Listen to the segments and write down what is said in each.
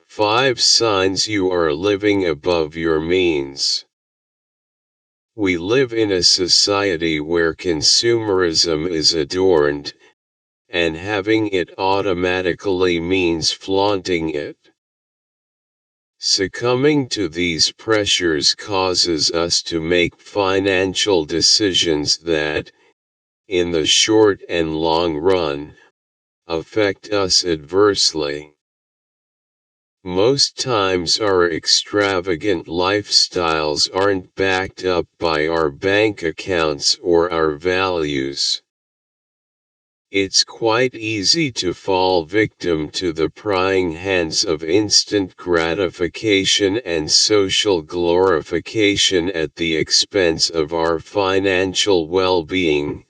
5 signs you are living above your means. We live in a society where consumerism is adorned, and having it automatically means flaunting it. Succumbing to these pressures causes us to make financial decisions that, in the short and long run, affect us adversely. Most times our extravagant lifestyles aren't backed up by our bank accounts or our values. It's quite easy to fall victim to the prying hands of instant gratification and social glorification at the expense of our financial well-being,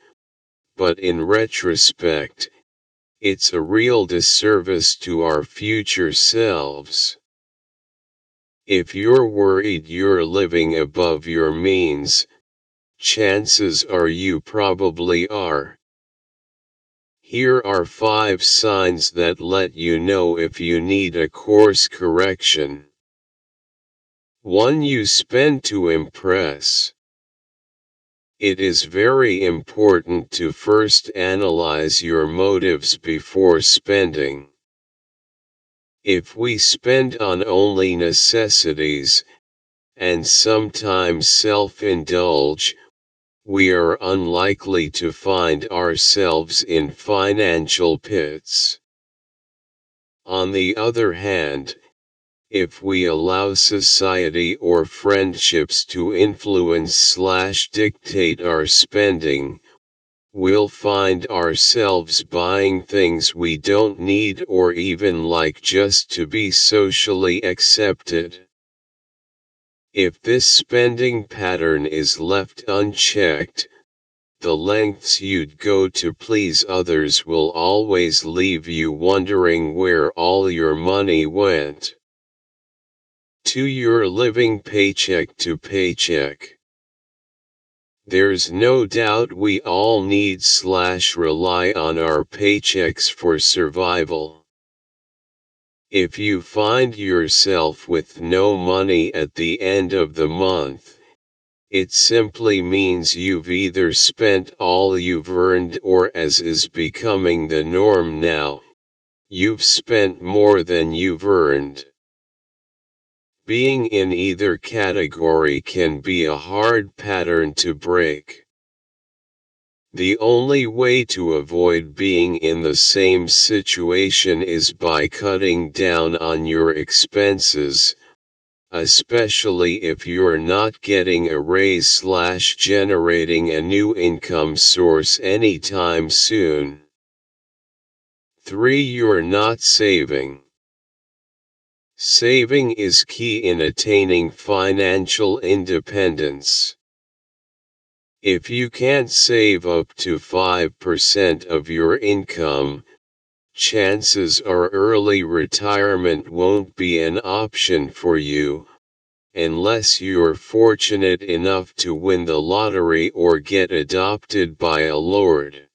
but in retrospect, it's a real disservice to our future selves. If you're worried you're living above your means, chances are you probably are. Here are 5 signs that let you know if you need a course correction. 1. You spend to impress. It is very important to first analyze your motives before spending. If we spend on only necessities, and sometimes self-indulge, we are unlikely to find ourselves in financial pits. On the other hand, if we allow society or friendships to influence/dictate our spending, we'll find ourselves buying things we don't need or even like just to be socially accepted. If this spending pattern is left unchecked, the lengths you'd go to please others will always leave you wondering where all your money went. 2. You're living paycheck to paycheck. There's no doubt we all need/rely on our paychecks for survival. If you find yourself with no money at the end of the month, it simply means you've either spent all you've earned or, as is becoming the norm now, you've spent more than you've earned. Being in either category can be a hard pattern to break. The only way to avoid being in the same situation is by cutting down on your expenses, especially if you're not getting a raise/generating a new income source anytime soon. 3. You're not saving. Saving is key in attaining financial independence. If you can't save up to 5% of your income, chances are early retirement won't be an option for you, unless you're fortunate enough to win the lottery or get adopted by a lord.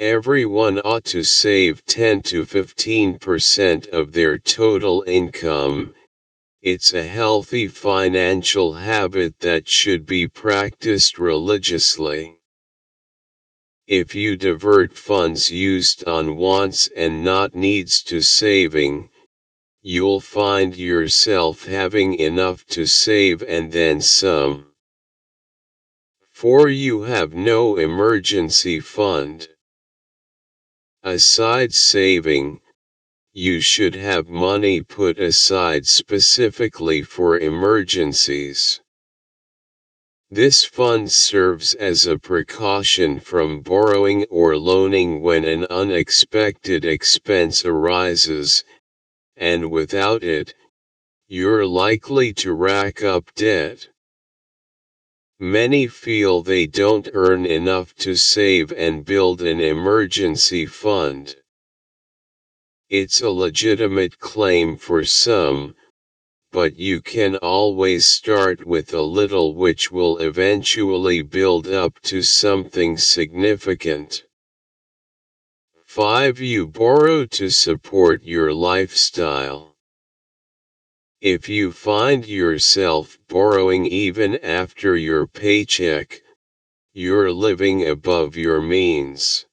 Everyone ought to save 10 to 15% of their total income. It's a healthy financial habit that should be practiced religiously. If you divert funds used on wants and not needs to saving, you'll find yourself having enough to save and then some. 4. You have no emergency fund. Aside saving, you should have money put aside specifically for emergencies. This fund serves as a precaution from borrowing or loaning when an unexpected expense arises, and without it, you're likely to rack up debt. Many feel they don't earn enough to save and build an emergency fund. It's a legitimate claim for some, but you can always start with a little, which will eventually build up to something significant. 5. You borrow to support your lifestyle. If you find yourself borrowing even after your paycheck, you're living above your means.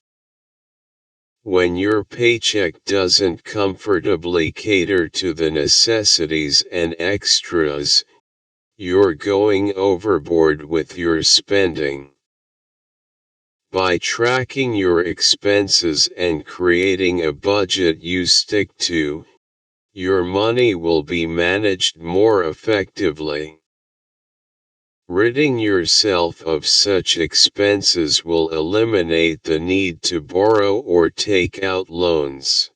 When your paycheck doesn't comfortably cater to the necessities and extras, you're going overboard with your spending. By tracking your expenses and creating a budget you stick to, your money will be managed more effectively. Ridding yourself of such expenses will eliminate the need to borrow or take out loans.